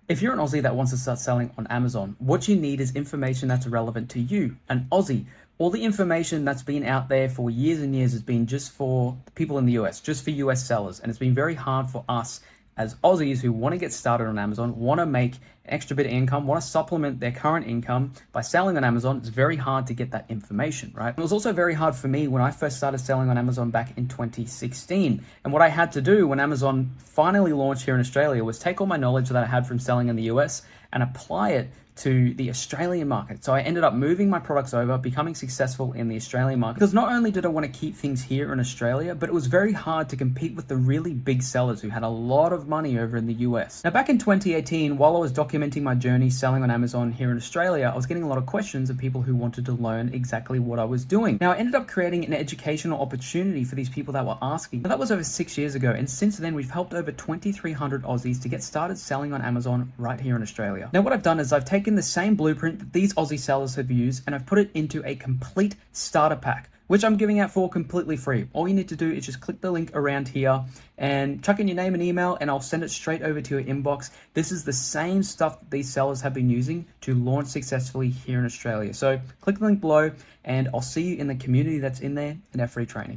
If you're an Aussie that wants to start selling on Amazon, what you need is information that's relevant to you, an Aussie. All the information that's been out there for years and years has been just for people in the US, just for US sellers. And it's been very hard for us as Aussies who want to get started on Amazon, want to make an extra bit of income, want to supplement their current income by selling on Amazon. It's very hard to get that information, right? It was also very hard for me when I first started selling on Amazon back in 2016. And what I had to do when Amazon finally launched here in Australia was take all my knowledge that I had from selling in the US and apply it to the Australian market. So I ended up moving my products over, becoming successful in the Australian market. Because not only did I want to keep things here in Australia, but it was very hard to compete with the really big sellers who had a lot of money over in the US. Now, back in 2018, while I was documenting my journey selling on Amazon here in Australia, I was getting a lot of questions of people who wanted to learn exactly what I was doing. Now, I ended up creating an educational opportunity for these people that were asking. Now, that was over 6 years ago, and since then, we've helped over 2,300 Aussies to get started selling on Amazon right here in Australia. Now, what I've done is I've taken the same blueprint that these Aussie sellers have used and I've put it into a complete starter pack, which I'm giving out for completely free. All you need to do is just click the link around here and chuck in your name and email and I'll send it straight over to your inbox. This is the same stuff that these sellers have been using to launch successfully here in Australia. So click the link below and I'll see you in the community that's in there in our free training.